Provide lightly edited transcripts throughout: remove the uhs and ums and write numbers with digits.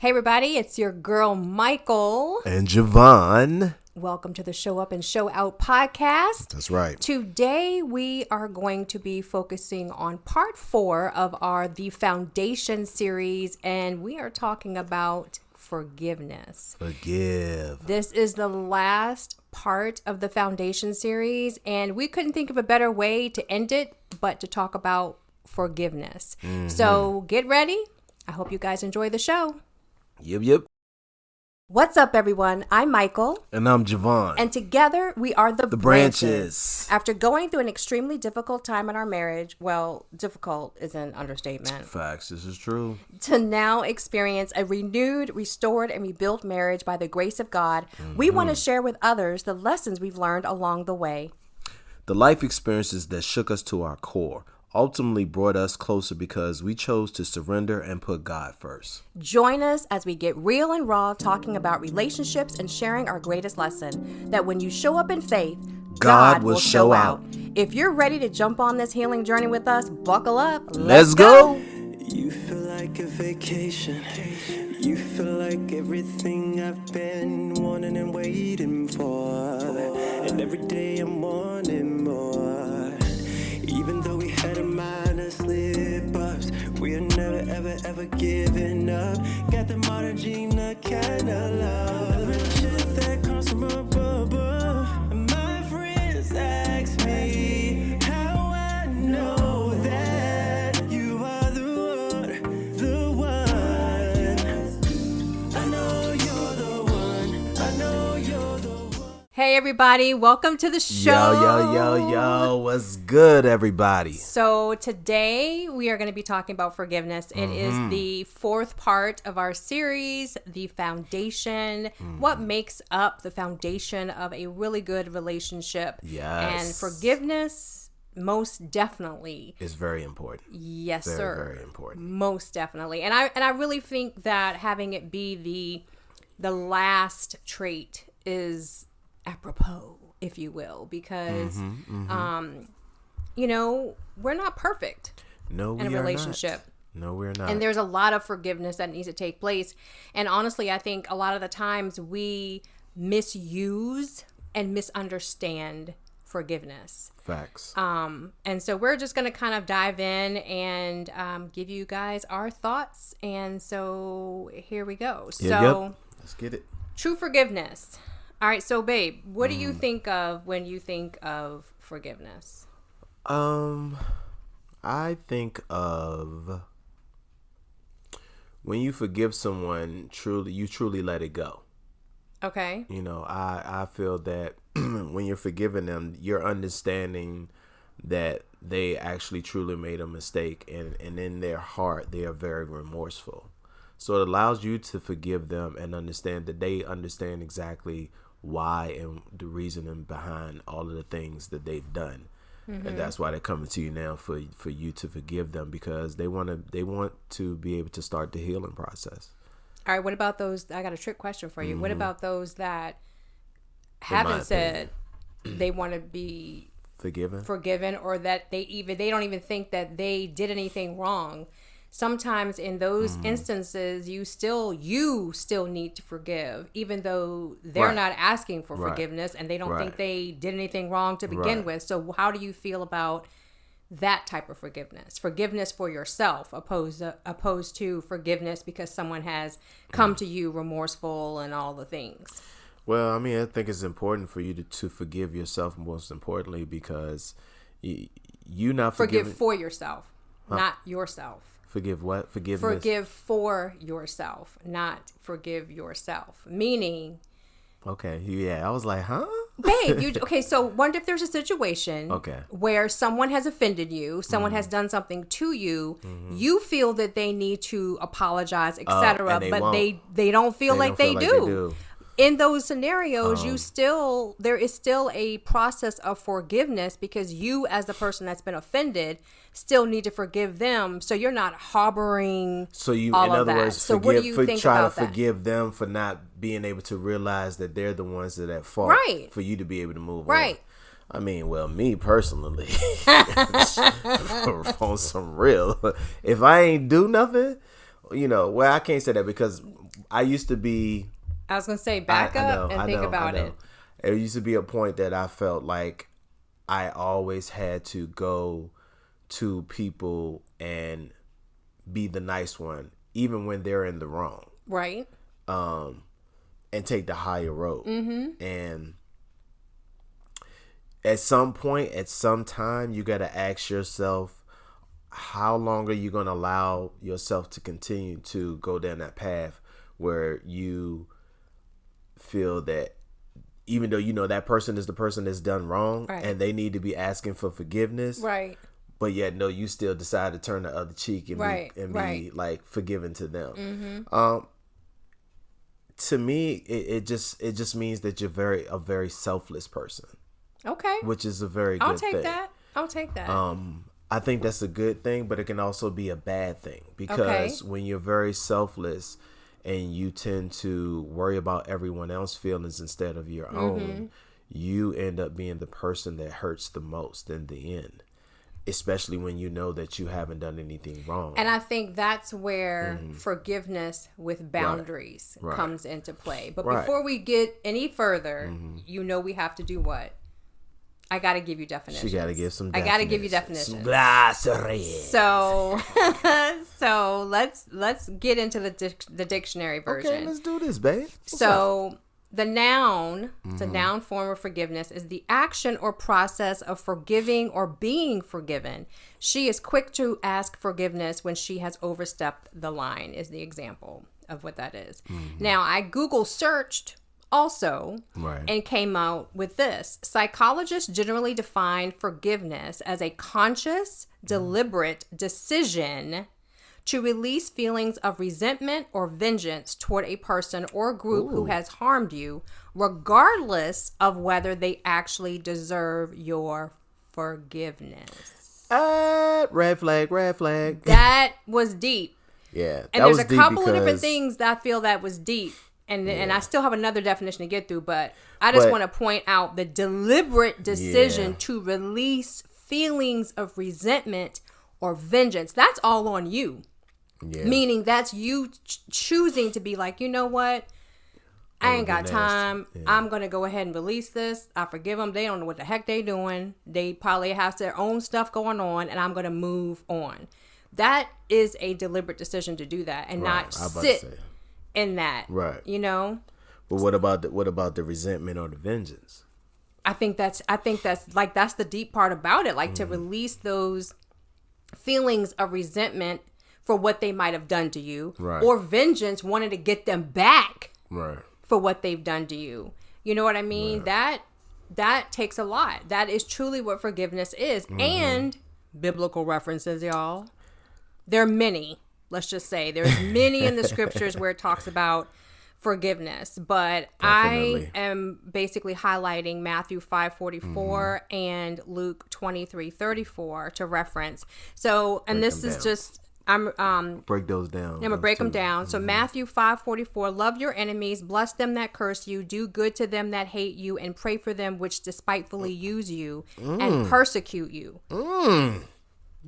Hey everybody, it's your girl Michael. And Jevonne. Welcome to the Show Up and Show Out podcast. That's right. Today we are going to be focusing on part 4 of our The Foundation series, and we are talking about forgiveness. Forgive. This is the last part of the Foundation series, and we couldn't think of a better way to end it but to talk about forgiveness. So get ready. I hope you guys enjoy the show. Yep. What's up, everyone? I'm Michael. And I'm Jevonne. And together we are the branches. After going through an extremely difficult time in our marriage, well, difficult is an understatement, Facts, this is true. to now experience a renewed, restored, and rebuilt marriage by the grace of God, we want to share with others the lessons we've learned along the way. The life experiences that shook us to our core ultimately brought us closer because we chose to surrender and put God first. Join us as we get real and raw, talking about relationships and sharing our greatest lesson, that when you show up in faith, God will show out. If you're ready to jump on this healing journey with us, buckle up. Let's go. You feel like a vacation. You feel like everything I've been wanting and waiting for. And every day I'm wanting more. Even though we had a minor slip-ups, we're never, ever giving up. Got the modern Gina kind of love. Friendship that comes from above. And my friends ask me how I know that you are the one. I know you're the one. I know you're the one. Hey, everybody. Welcome to the show. Yo. What's good, everybody? So today we are going to be talking about forgiveness. It is the 4th part of our series, The Foundation. What makes up the foundation of a really good relationship? Yes. And forgiveness, most definitely. It's very important. Yes, sir. Very important. Most definitely. And I really think that having it be the last trait is apropos, if you will, because you know, we're not perfect No, we in a are relationship. not. No, we're not. And there's a lot of forgiveness that needs to take place. And honestly, I think a lot of the times we misuse and misunderstand forgiveness. Facts. And so we're just going to kind of dive in and give you guys our thoughts. And so here we go. So Let's get it. true forgiveness. All right. So babe, what do you think of when you think of forgiveness? I think of when you forgive someone, you truly let it go. Okay. You know, I feel that when you're forgiving them, you're understanding that they actually truly made a mistake, and in their heart, they are very remorseful. So it allows you to forgive them and understand that they understand exactly why and the reasoning behind all of the things that they've done. And that's why they're coming to you now for you to forgive them, because they want to be able to start the healing process. All right. What about those? I got a trick question for you. What about those that haven't said they want to be forgiven, or that they don't even think that they did anything wrong? Sometimes in those instances, you still need to forgive, even though they're not asking for forgiveness and they don't think they did anything wrong to begin with. So how do you feel about that type of forgiveness? Forgiveness for yourself opposed to forgiveness because someone has come to you remorseful and all the things. Well, I mean, I think it's important for you to forgive yourself, most importantly, because you not forgive for yourself, not yourself. Forgive what? Forgiveness? Forgive for yourself, not forgive yourself. Meaning... Okay, yeah, I was like, huh? Babe, so what if there's a situation where someone has offended you, someone has done something to you, you feel that they need to apologize, etc., but they don't feel like they do. In those scenarios, there is still a process of forgiveness, because you, as the person that's been offended, still need to forgive them. So you're not harboring in all of other that. words, So what do you think try about to forgive them for not being able to realize that they're the ones that are at fault, for you to be able to move on. I mean, well, me personally, on some real, if I ain't do nothing, I can't say that, because I used to be. I was gonna say back up and think about it. It used to be a point that I felt like I always had to go to people and be the nice one, even when they're in the wrong. Right. And take the higher road. Mm-hmm. And at some point, at some time, you got to ask yourself, how long are you going to allow yourself to continue to go down that path where you feel that even though you know that person is the person that's done wrong, right, and they need to be asking for forgiveness, right, but yet no, you still decide to turn the other cheek and right, be like forgiving to them. Mm-hmm. To me, it just means that you're a very selfless person. Okay. Which is a very good thing. I'll take that. I think that's a good thing, but it can also be a bad thing because when you're very selfless and you tend to worry about everyone else's feelings instead of your own, you end up being the person that hurts the most in the end. Especially when you know that you haven't done anything wrong. And I think that's where forgiveness with boundaries comes into play. But before we get any further, you know we have to do what? I got to give you definitions. She got to give some definitions. I got to give you definitions. So let's get into the dictionary version. Okay, let's do this, babe. What's up? The noun, the noun form of forgiveness, is the action or process of forgiving or being forgiven. She is quick to ask forgiveness when she has overstepped the line, is the example of what that is. Now, I Google searched also and came out with this. Psychologists generally define forgiveness as a conscious, deliberate decision to release feelings of resentment or vengeance toward a person or group who has harmed you, regardless of whether they actually deserve your forgiveness. Red flag. That was deep. Yeah. And there's a couple of different things that I feel that was deep. And I still have another definition to get through, but I just want to point out the deliberate decision to release feelings of resentment or vengeance. That's all on you. Yeah. Meaning that's you choosing to be like, you know what? I ain't got time. Yeah. I'm going to go ahead and release this. I forgive them. They don't know what the heck they doing. They probably have their own stuff going on, and I'm going to move on. That is a deliberate decision to do that and not sit in that. Right. You know? But what about the resentment or the vengeance? I think that's like that's the deep part about it. Like to release those feelings of resentment for what they might have done to you, or vengeance, wanting to get them back for what they've done to you. You know what I mean? That takes a lot. That is truly what forgiveness is. And biblical references, y'all. There are many. Let's just say there's many in the scriptures where it talks about forgiveness, but definitely. I am basically highlighting Matthew 5:44 and Luke 23:34 to reference. So, and this is just break those down. I'm gonna break them down. So Matthew 5:44, love your enemies, bless them that curse you, do good to them that hate you, and pray for them which despitefully use you and persecute you.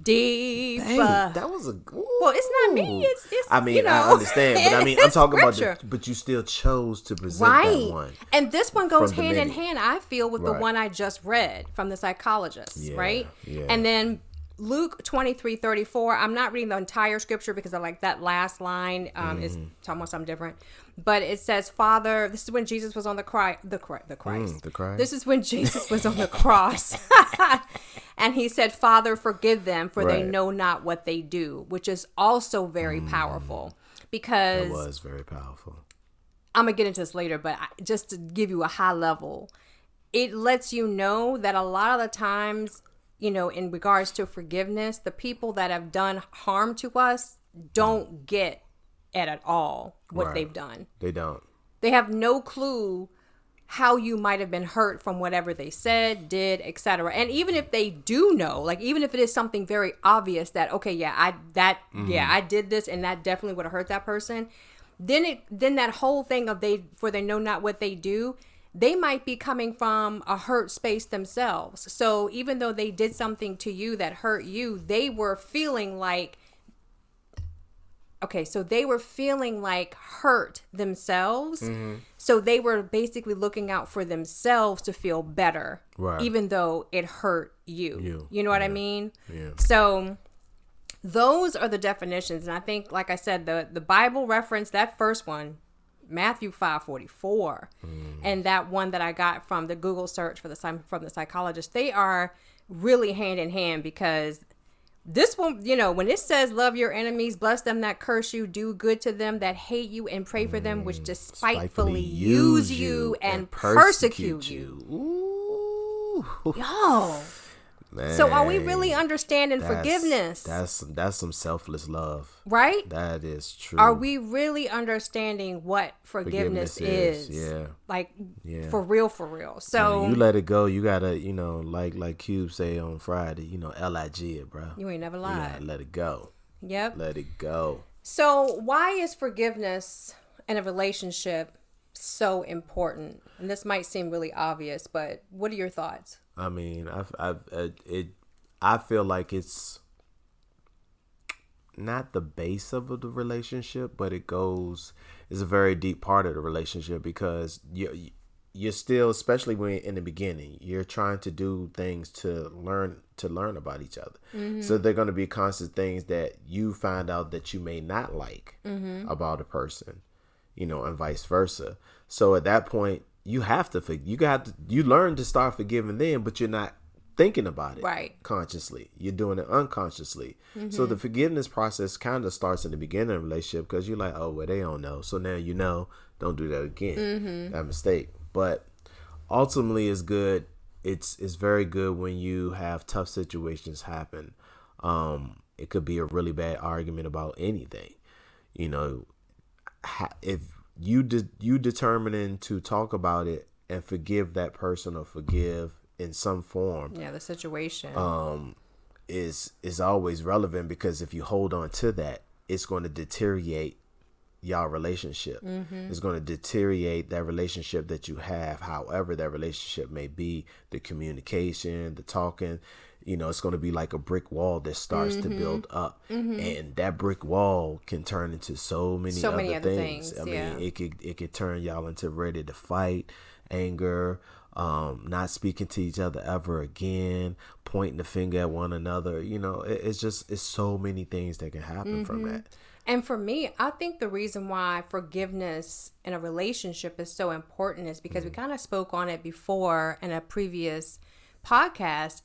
Deep. Dang, that was a good. Well, it's not me. It's I mean, you know, I understand, but I mean, I'm talking about but you still chose to present that one. And this one goes hand in hand, I feel, with the one I just read from the psychologist, right? Yeah. And then Luke 23:34. I'm not reading the entire scripture because I like that last line is talking about something different. But it says, Father, this is when Jesus was on the Christ. This is when Jesus was on the cross. And he said, Father, forgive them, for they know not what they do, which is also very powerful. Because it was very powerful. I'm going to get into this later, but just to give you a high level, it lets you know that a lot of the times, you know, in regards to forgiveness, the people that have done harm to us don't get at all what they've done. They don't. They have no clue how you might have been hurt from whatever they said, did, etc. And even if they do know, like even if it is something very obvious that, okay, I did this and that definitely would have hurt that person, then that whole thing of they know not what they do, they might be coming from a hurt space themselves. So even though they did something to you that hurt you, they were feeling like okay, so they were feeling like hurt themselves. So they were basically looking out for themselves to feel better, even though it hurt you. You know what I mean? Yeah. So those are the definitions. And I think, like I said, the Bible reference, that first one, Matthew 5:44, and that one that I got from the Google search from the psychologist, they are really hand in hand, because this one, you know, when it says love your enemies, bless them that curse you, do good to them that hate you, and pray for them which despitefully use you and persecute you. Ooh. Yo. Man, so are we really understanding forgiveness? That's some selfless love. Right? That is true. Are we really understanding what forgiveness is? Yeah. Like, for real. So when you let it go, you gotta, you know, like Cube say on Friday, you know, Lig it, bro. You ain't never lied. You gotta let it go. Yep. Let it go. So why is forgiveness in a relationship so important? And this might seem really obvious, but what are your thoughts? I mean, I feel like it's not the base of the relationship, but it's a very deep part of the relationship, because you're still, especially when in the beginning, you're trying to do things to learn about each other. So there are going to be constant things that you find out that you may not like about a person, you know, and vice versa. So at that point, you learn to start forgiving them, but you're not thinking about it consciously. You're doing it unconsciously. So the forgiveness process kind of starts in the beginning of the relationship, because you're like, oh, well, they don't know. So now you know, don't do that again, that mistake. But ultimately it's good. It's very good when you have tough situations happen. It could be a really bad argument about anything. You know, if you determining to talk about it and forgive that person, or forgive in some form, the situation is always relevant, because if you hold on to that, it's going to deteriorate y'all relationship. It's going to deteriorate that relationship that you have, however that relationship may be, the communication, the talking. You know, it's going to be like a brick wall that starts to build up, and that brick wall can turn into so many other things. I mean, it could turn y'all into ready to fight, anger, not speaking to each other ever again, pointing the finger at one another. You know, it's so many things that can happen from that. And for me, I think the reason why forgiveness in a relationship is so important is because we kind of spoke on it before in a previous podcast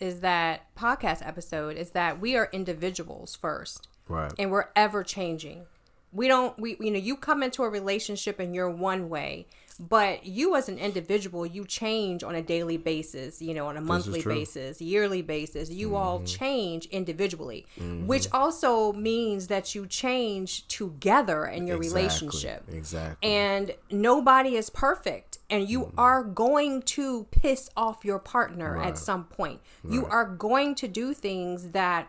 episode, is that we are individuals first, right? And we're ever changing. We you come into a relationship and you're one way, but you as an individual, you change on a daily basis, you know, on a monthly basis, yearly basis. You all change individually, which also means that you change together in your relationship. Exactly. And nobody is perfect, and you are going to piss off your partner at some point. You are going to do things that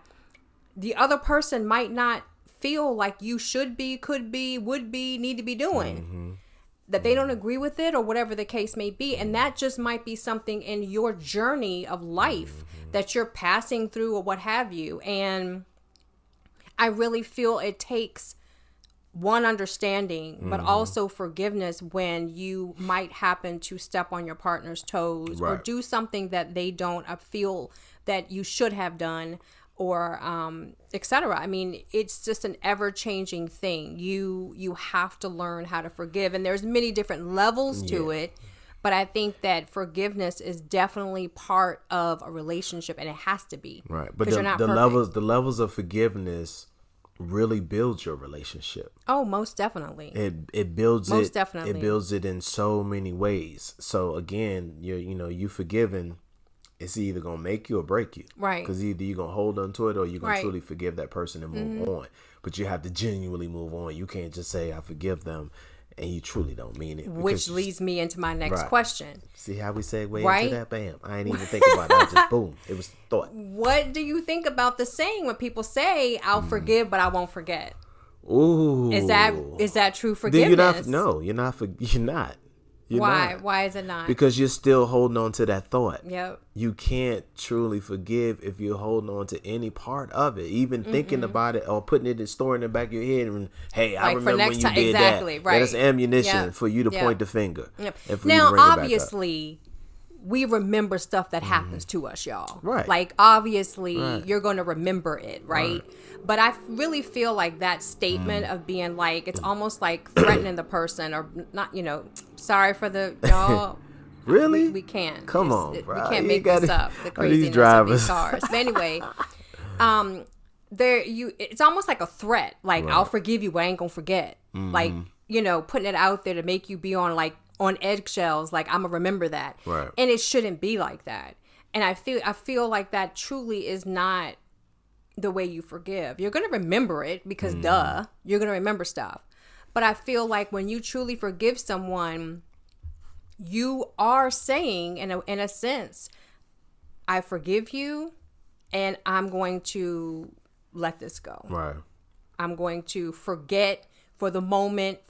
the other person might not feel like you should be, could be, would be, need to be doing. That they don't agree with it, or whatever the case may be. And that just might be something in your journey of life that you're passing through, or what have you. And I really feel it takes one, understanding, but also forgiveness when you might happen to step on your partner's toes, or do something that they don't feel that you should have done, or etc. I mean, it's just an ever-changing thing. You have to learn how to forgive, and there's many different levels to it, but I think that forgiveness is definitely part of a relationship, and it has to be. Right. But the levels of forgiveness really builds your relationship. Oh, most definitely. It builds most definitely. It builds it in so many ways. So again, you forgiving, it's either gonna make you or break you, right? Because either you're gonna hold on to it, or you're gonna truly forgive that person and move on. But you have to genuinely move on. You can't just say I forgive them and you truly don't mean it. Which leads me into my next question. See how we segue into that? Bam! I ain't even think about it. I just boom. It was thought. What do you think about the saying when people say I'll forgive but I won't forget? Ooh, is that true forgiveness? You're not. Why is it not? Because you're still holding on to that thought. Yep. You can't truly forgive if you're holding on to any part of it, even thinking about it or putting it and storing it in the back of your head. And hey, I remember when you did that. Right. That's ammunition for you to point the finger. Yep. Now, obviously, we remember stuff that happens to us, y'all. Right. Like, obviously, you're going to remember it, right? But I really feel like that statement of being like, it's almost like threatening the person or not, sorry for the, y'all. Really? We can't. Come on, bro. We can't make this up. The craziness of these cars. But anyway, it's almost like a threat. Like, I'll forgive you, but I ain't going to forget. Like, putting it out there to make you be on eggshells. Like, I'm going to remember that. Right. And it shouldn't be like that. And I feel like that truly is not the way you forgive. You're going to remember it because you're going to remember stuff. But I feel like when you truly forgive someone, you are saying in a sense, I forgive you and I'm going to let this go. Right. I'm going to forget for the moment,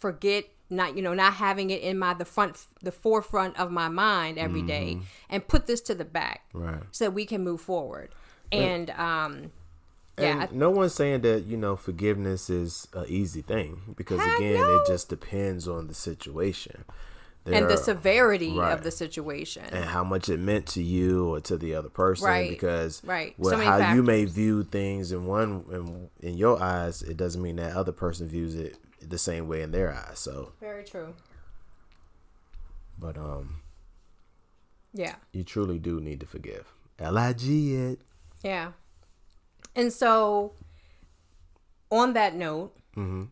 not having it in the forefront of my mind every day, and put this to the back, right, so that we can move forward. And no one's saying that forgiveness is an easy thing, because it just depends on the situation and the severity of the situation and how much it meant to you or to the other person, right? Because how you may view things in your eyes, it doesn't mean that other person views it the same way in their eyes. So very true. But yeah, you truly do need to forgive. L-I-G it. Yeah. And so on that note,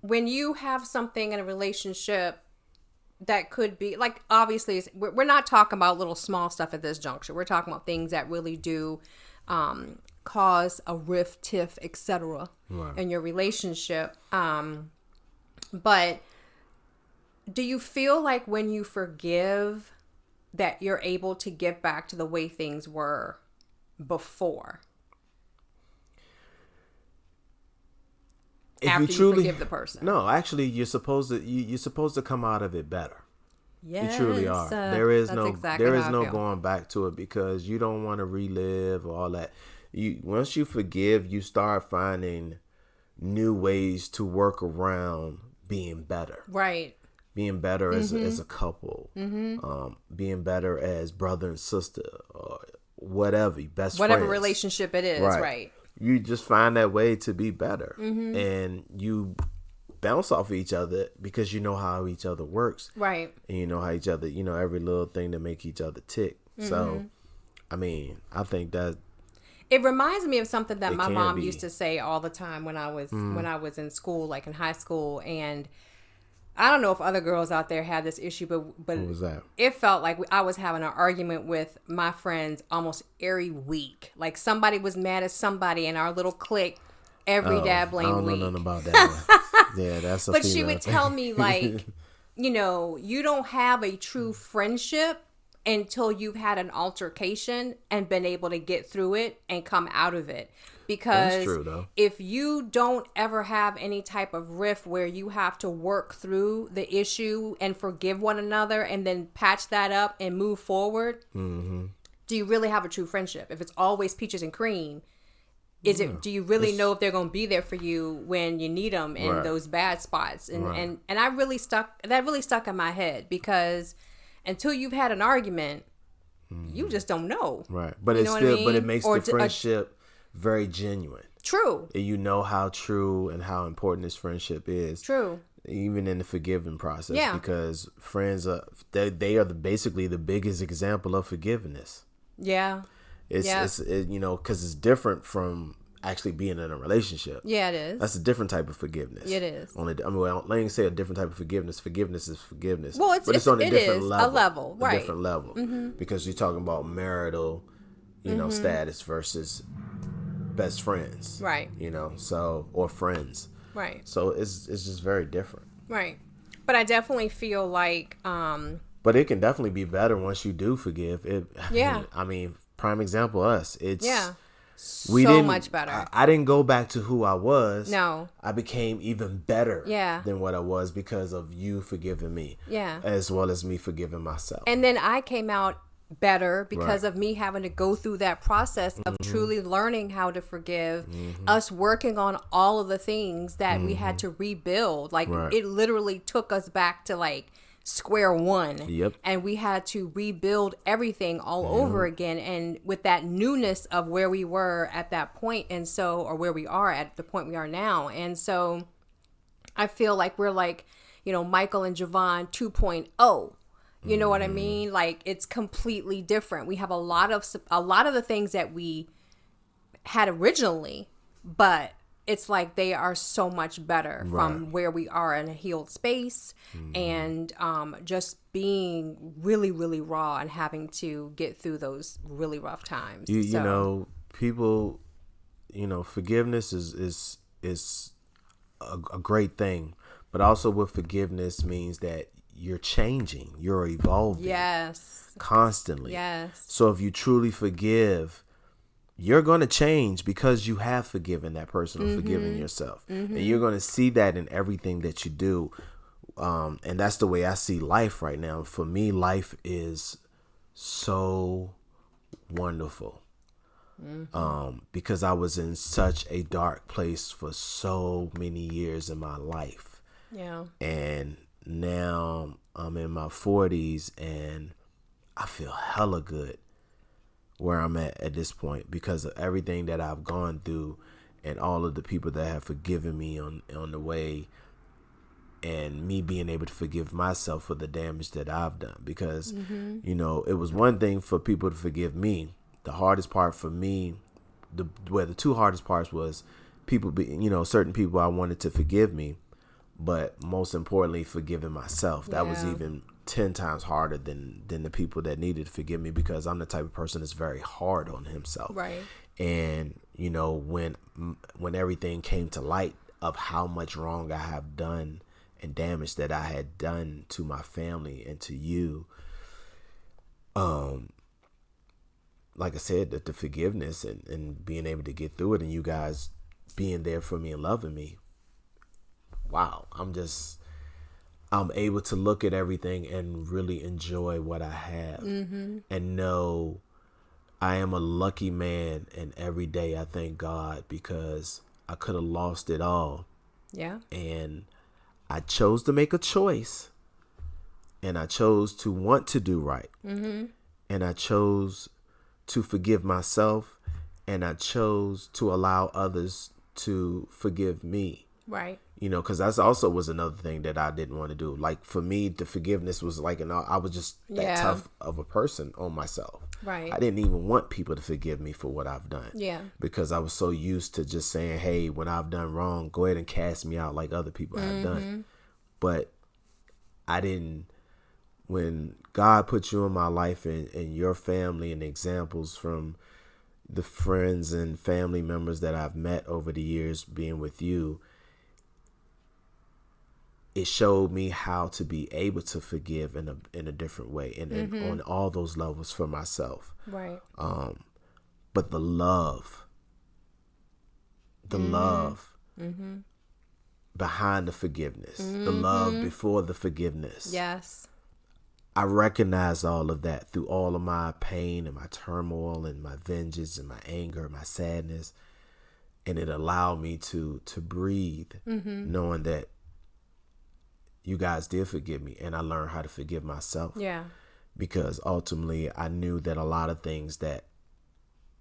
when you have something in a relationship that could be like, obviously we're not talking about little small stuff at this juncture. We're talking about things that really do cause a rift, tiff, etc. in your relationship. But do you feel like when you forgive that you're able to get back to the way things were before? If after you truly forgive the person. No, actually, you're supposed to come out of it better. Yes, you truly are. There is no feel. going back to it, because you don't want to relive all that. Once you forgive, you start finding new ways to work around being better. Right. Being better as a couple. Being better as brother and sister, or whatever friends. Relationship it is. Right. You just find that way to be better, and you bounce off of each other because you know how each other works, right? And you know how each other, every little thing to make each other tick. So, I mean, I think that it reminds me of something that my mom used to say all the time when I was in school, like in high school, and I don't know if other girls out there had this issue, but what was that? It felt like I was having an argument with my friends almost every week. Like somebody was mad at somebody in our little clique. Every dad blame week. I don't know nothing about that one. Yeah, that's a But she would tell me, like, you don't have a true friendship until you've had an altercation and been able to get through it and come out of it. Because that's true, though. If you don't ever have any type of rift where you have to work through the issue and forgive one another and then patch that up and move forward, do you really have a true friendship? If it's always peaches and cream, do you really know if they're going to be there for you when you need them in those bad spots? And that really stuck in my head, because until you've had an argument, you just don't know. Right. But but it makes the friendship very genuine. True. And you know how true and how important this friendship is. True. Even in the forgiving process. Yeah. Because friends they are basically the biggest example of forgiveness. Yeah. It's because it's different from actually being in a relationship. Yeah, it is. That's a different type of forgiveness. It is. Let me say a different type of forgiveness. Forgiveness is forgiveness. Well, it's on a different level. Right. A different level. Because you're talking about marital, status versus best friends. Right. Or friends. Right. So it's just very different. Right. But I definitely feel like but it can definitely be better once you do forgive. I mean, prime example, us. It's so much better. I didn't go back to who I was. No. I became even better than what I was because of you forgiving me. Yeah. As well as me forgiving myself. And then I came out better because of me having to go through that process of truly learning how to forgive, us working on all of the things that we had to rebuild. Like it literally took us back to like square one. Yep. And we had to rebuild everything all over again, and with that newness of where we were at that point, and so, or where we are at the point we are now. And so I feel like we're like, you know, Michael and Jevonne 2.0. You know what I mean? Like it's completely different. We have a lot of the things that we had originally, but it's like they are so much better from where we are in a healed space, and just being really, really raw and having to get through those really rough times. You know, people, you know, forgiveness is a great thing, but also with forgiveness means that you're changing, you're evolving. Yes. Constantly. Yes. So if you truly forgive, you're going to change because you have forgiven that person or forgiven yourself. And you're going to see that in everything that you do. And that's the way I see life right now. For me, life is so wonderful. Because I was in such a dark place for so many years in my life. Yeah. And now I'm in my 40s and I feel hella good where I'm at this point because of everything that I've gone through and all of the people that have forgiven me on the way, and me being able to forgive myself for the damage that I've done. Because, you know, it was one thing for people to forgive me. The hardest part for me, the two hardest parts was certain people I wanted to forgive me, but most importantly, forgiving myself. That was even 10 times harder than the people that needed to forgive me, because I'm the type of person that's very hard on himself. Right. And, you know, when everything came to light of how much wrong I have done and damage that I had done to my family and to you, like I said, that the forgiveness and being able to get through it, and you guys being there for me and loving me, wow, I'm able to look at everything and really enjoy what I have, and know I am a lucky man. And every day I thank God, because I could have lost it all. Yeah. And I chose to make a choice, and I chose to want to do right. And I chose to forgive myself, and I chose to allow others to forgive me. Right. You know, because that's also was another thing that I didn't want to do. Like for me, the forgiveness was like, I was just that tough of a person on myself. Right. I didn't even want people to forgive me for what I've done. Yeah. Because I was so used to just saying, hey, when I've done wrong, go ahead and cast me out like other people have done. But I didn't. When God put you in my life and your family, and examples from the friends and family members that I've met over the years being with you, it showed me how to be able to forgive in a different way, and on all those levels for myself. Right. But the love behind the forgiveness, the love before the forgiveness. Yes. I recognize all of that through all of my pain and my turmoil and my vengeance and my anger, my sadness. And it allowed me to breathe, knowing that you guys did forgive me, and I learned how to forgive myself. Yeah. Because ultimately I knew that a lot of things that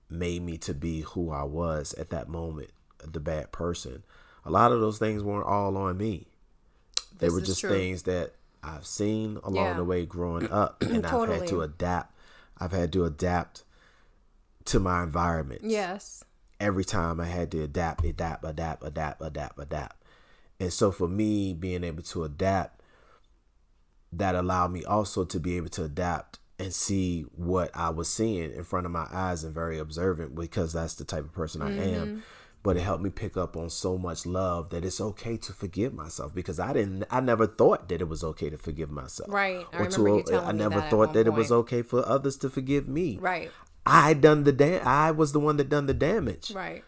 made me to be who I was at that moment, the bad person, a lot of those things weren't all on me. They were just things that I've seen along the way growing up, and Totally. I've had to adapt. I've had to adapt to my environment. Yes. Every time I had to adapt. And so for me, being able to adapt, that allowed me also to be able to adapt and see what I was seeing in front of my eyes, and very observant, because that's the type of person I am. But it helped me pick up on so much love that it's okay to forgive myself, because I never thought that it was okay to forgive myself. Right. I remember you telling me I never that thought that it point. was okay for others to forgive me. Right. I was the one that done the damage. Right.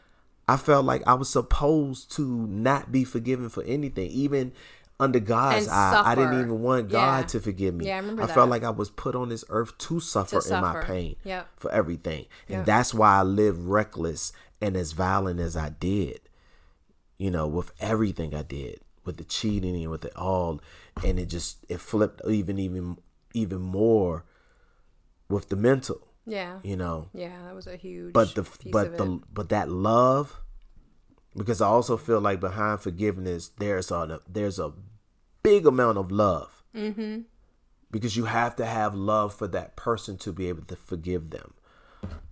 I felt like I was supposed to not be forgiven for anything, even under God's eye. I didn't even want God to forgive me. Yeah, I remember that. I felt like I was put on this earth to suffer in my pain for everything. And that's why I lived reckless and as violent as I did, with everything I did, with the cheating and with it all. And it flipped even more with the mental. Yeah. Yeah, that was a huge but piece of it. But that love, because I also feel like behind forgiveness there's a big amount of love. Mm-hmm. Because you have to have love for that person to be able to forgive them.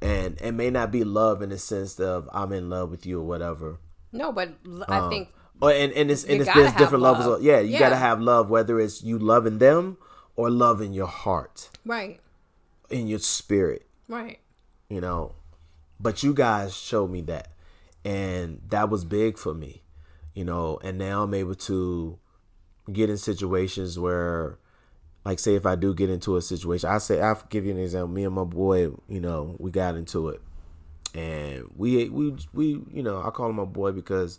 And it may not be love in the sense of I'm in love with you or whatever. No, but I think there's different levels. You got to have love, whether it's you loving them or love in your heart. Right. In your spirit. Right. But you guys showed me that. And that was big for me. And now I'm able to get in situations where, like, say if I do get into a situation, I'll give you an example. Me and my boy, we got into it. And we I call him my boy because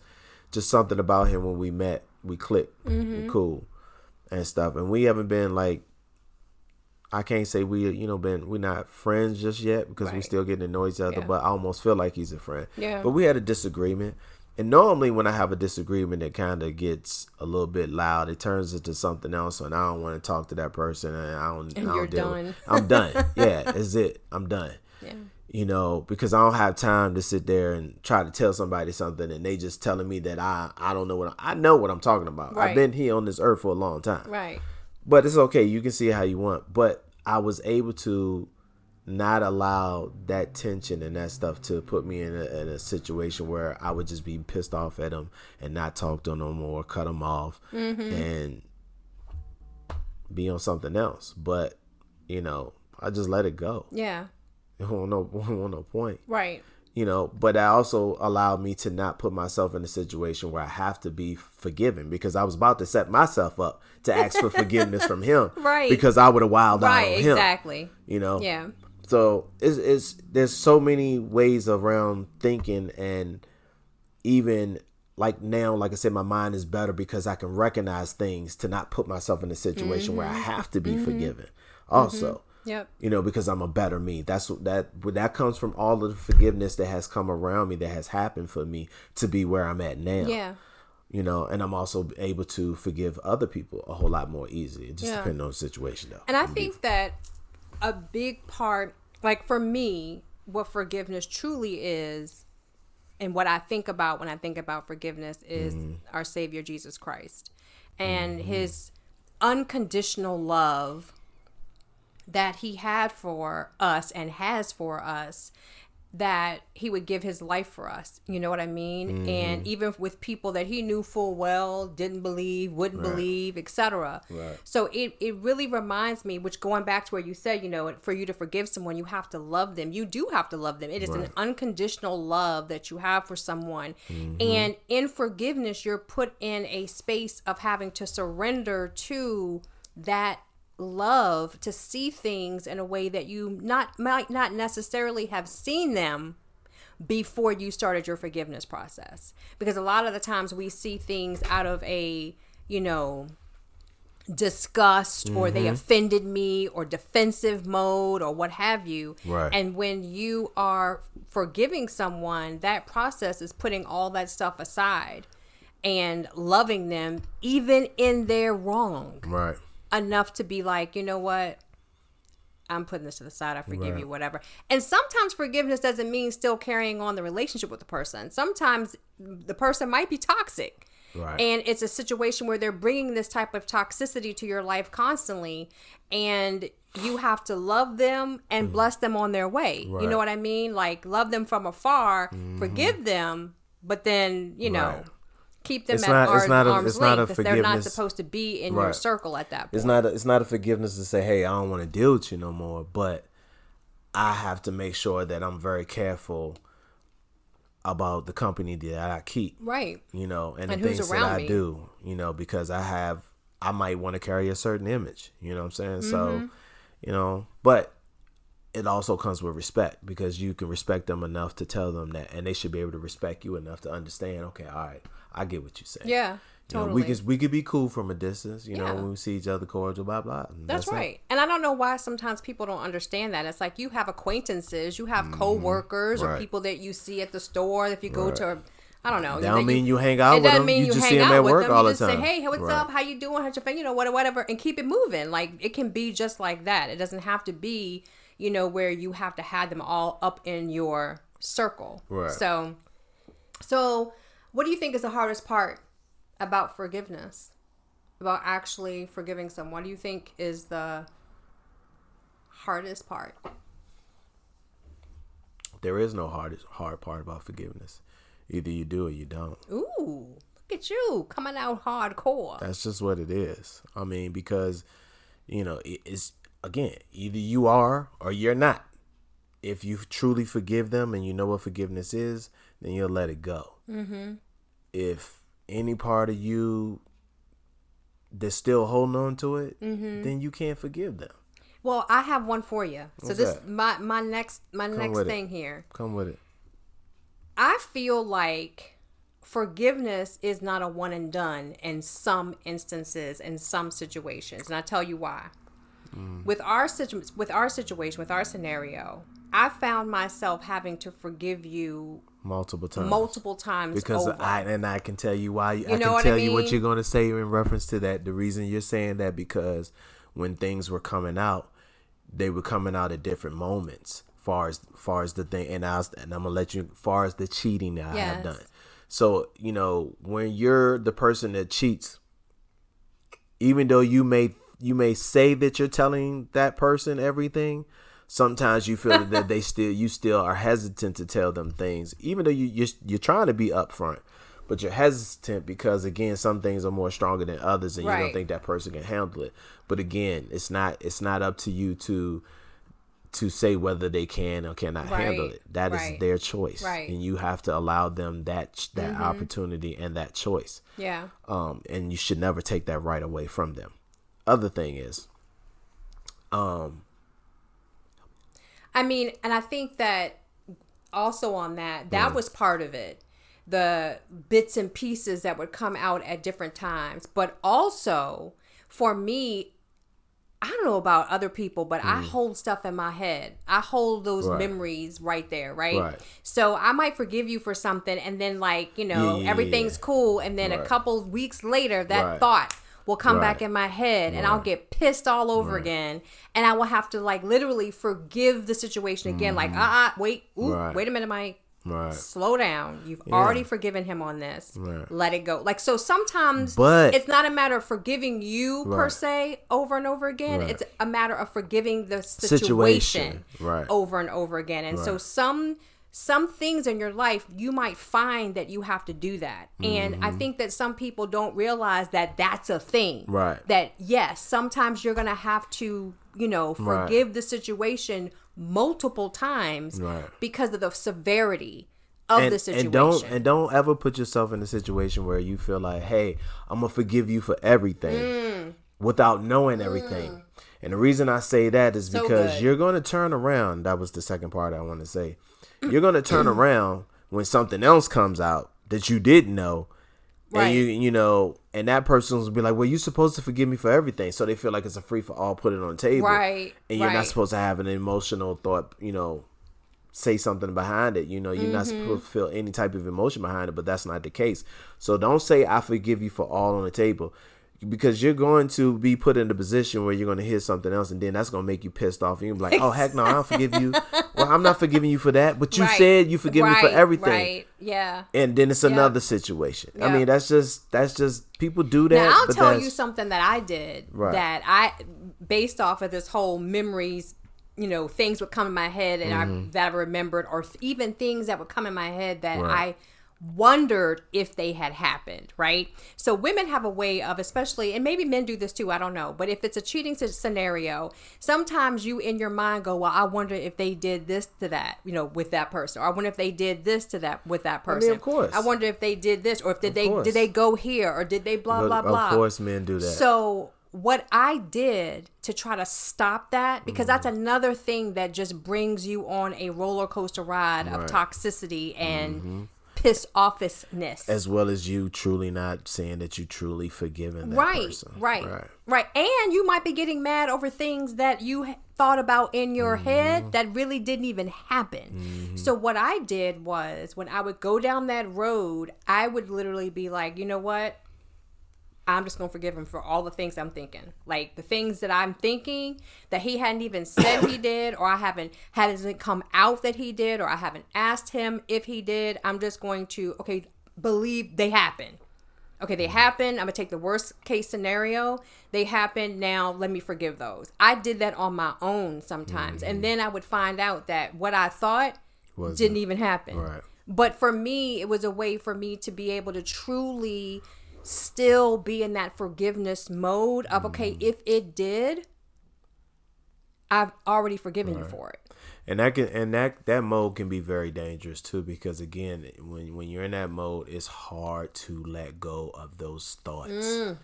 just something about him when we met, we clicked, we're cool and stuff. And we haven't been like, I can't say we're not friends just yet because we still getting to know each other, but I almost feel like he's a friend. Yeah. But we had a disagreement. And normally when I have a disagreement, it kind of gets a little bit loud. It turns into something else, and I don't want to talk to that person. And you're done. I'm done. Yeah, that's it. I'm done. Yeah. Because I don't have time to sit there and try to tell somebody something and they just telling me that I don't know I know what I'm talking about. Right. I've been here on this earth for a long time. Right. But it's okay. You can see it how you want. But I was able to not allow that tension and that stuff to put me in a situation where I would just be pissed off at them and not talk to them no more, cut them off, and be on something else. But, I just let it go. Yeah. It won't no point. Right. But that also allowed me to not put myself in a situation where I have to be forgiven, because I was about to set myself up to ask for forgiveness from him. Right. Because I would have wilded out on him. Exactly. Yeah. So there's so many ways around thinking, and even like now, like I said, my mind is better because I can recognize things to not put myself in a situation where I have to be forgiven. Also. Yep. Because I'm a better me. That comes from all of the forgiveness that has come around me, that has happened for me to be where I'm at now. Yeah. And I'm also able to forgive other people a whole lot more easily. It just depends on the situation, though. And I think that a big part, like for me, what forgiveness truly is, and what I think about when I think about forgiveness is our Savior Jesus Christ and his unconditional love that he had for us and has for us, that he would give his life for us. You know what I mean? And even with people that he knew full well, didn't believe, wouldn't believe, etc. Right. So it really reminds me, which going back to where you said, for you to forgive someone, you have to love them. You do have to love them. It is an unconditional love that you have for someone. And in forgiveness, you're put in a space of having to surrender to that love, to see things in a way that you might not necessarily have seen them before you started your forgiveness process. Because a lot of the times we see things out of a disgust, or they offended me, or defensive mode, or what have you. Right. And when you are forgiving someone, that process is putting all that stuff aside and loving them even in their wrong. Right. Enough to be like, you know what, I'm putting this to the side, I forgive you, whatever. And sometimes forgiveness doesn't mean still carrying on the relationship with the person. Sometimes the person might be toxic. Right. And it's a situation where they're bringing this type of toxicity to your life constantly, and you have to love them and bless them on their way. Right. You know what I mean? Like, love them from afar, forgive them, but then, keep them arm's length, because they're not supposed to be in your circle at that point. It's not a forgiveness to say, hey, I don't want to deal with you no more, but I have to make sure that I'm very careful about the company that I keep. Right. And the things that I do, because I might want to carry a certain image, you know what I'm saying? So, but it also comes with respect, because you can respect them enough to tell them that, and they should be able to respect you enough to understand, okay, all right, I get what you're saying. Yeah, totally. You know, we could be cool from a distance, you know, when we see each other, cordial, blah, blah. That's right. It. And I don't know why sometimes people don't understand that. It's like you have acquaintances, you have co-workers or people that you see at the store. If you go to, I don't know. That don't mean you hang out with them. It doesn't mean you just see them at work all the time. You just say, hey, what's up? How you doing? How's your family? You know, whatever. And keep it moving. Like, it can be just like that. It doesn't have to be, you know, where you have to have them all up in your circle. Right. So what do you think is the hardest part about forgiveness? About actually forgiving someone? What do you think is the hardest part? There is no hard part about forgiveness. Either you do or you don't. Ooh, look at you coming out hardcore. That's just what it is. I mean, because, you know, it's, again, either you are or you're not. If you truly forgive them and you know what forgiveness is, then you'll let it go. Mm-hmm. If any part of you that's still holding on to it, then you can't forgive them. Well, I have one for you. What's so this that? my next thing here. Come with it. I feel like forgiveness is not a one and done in some instances, in some situations, and I'll tell you why. With our situation, with our scenario, I found myself having to forgive you multiple times because over. I can tell you why. I can tell you what you're going to say in reference to that. The reason you're saying that, because when things were coming out, they were coming out at different moments. Far as the thing, and I'm gonna let you, far as the cheating that I have done. So, you know, when you're the person that cheats, even though you may say that you're telling that person everything, sometimes you feel that you still are hesitant to tell them things, even though you're trying to be upfront, but you're hesitant because, again, some things are more stronger than others, and you don't think that person can handle it. But again, it's not up to you to say whether they can or cannot handle it. That is their choice, and you have to allow them that opportunity and that choice. Yeah. And you should never take that right away from them. Other thing is, I mean, and I think that also on that was part of it. The bits and pieces that would come out at different times, but also for me, I don't know about other people, but I hold stuff in my head. I hold those memories right there, right? So I might forgive you for something, and then, like, you know, everything's cool, and then a couple weeks later, that thought will come back in my head, and I'll get pissed all over again, and I will have to, like, literally forgive the situation again. Like, wait a minute, Mike. Slow down. You've already forgiven him on this. Let it go. Like, so sometimes it's not a matter of forgiving you per se over and over again. It's a matter of forgiving the situation over and over again. And so some things in your life, you might find that you have to do that. And I think that some people don't realize that that's a thing. That, yes, sometimes you're going to have to, you know, forgive the situation multiple times because of the severity of the situation. And don't ever put yourself in a situation where you feel like, hey, I'm gonna forgive you for everything without knowing everything. And the reason I say that is because you're gonna turn around. That was the second part I want to say. You're gonna turn around when something else comes out that you didn't know. And you know, and that person will be like, well, you're supposed to forgive me for everything. So they feel like it's a free for all, put it on the table. And you're not supposed to have an emotional thought, you know, say something behind it. You know, you're not supposed to feel any type of emotion behind it, but that's not the case. So don't say I forgive you for all on the table, because you're going to be put in a position where you're going to hear something else, and then that's going to make you pissed off. And you're like, oh, heck no, I don't forgive you. Well, I'm not forgiving you for that, but you said you forgive me for everything. And then it's another situation. I mean, that's just people do that. Now, I'll tell you something that I did that I, based off of this whole memories, you know, things would come in my head and that I remembered, or even things that would come in my head that I wondered if they had happened, right? So women have a way of, especially, and maybe men do this too, I don't know, but if it's a cheating scenario, sometimes you in your mind go, well, I wonder if they did this to that, you know, with that person, or I wonder if they did this to that with that person. I mean, of course. I wonder if they did this, or if did they go here, or did they blah blah blah. Of course men do that. So what I did to try to stop that, because that's another thing that just brings you on a roller coaster ride of toxicity and piss offness, as well as you truly not saying that you truly forgiven that person. Right. And you might be getting mad over things that you thought about in your head that really didn't even happen. So what I did was, when I would go down that road, I would literally be like, you know what? I'm just going to forgive him for all the things I'm thinking. Like the things that I'm thinking that he hadn't even said he did, or hasn't come out that he did, or I haven't asked him if he did. I'm just going to, believe they happened. Okay, they happened. I'm going to take the worst case scenario. They happened. Now let me forgive those. I did that on my own sometimes. And then I would find out that what I thought didn't even happen. Right. But for me, it was a way for me to be able to truly still be in that forgiveness mode of, okay, if it did, I've already forgiven you for it. And that mode can be very dangerous too, because again, when you're in that mode, it's hard to let go of those thoughts.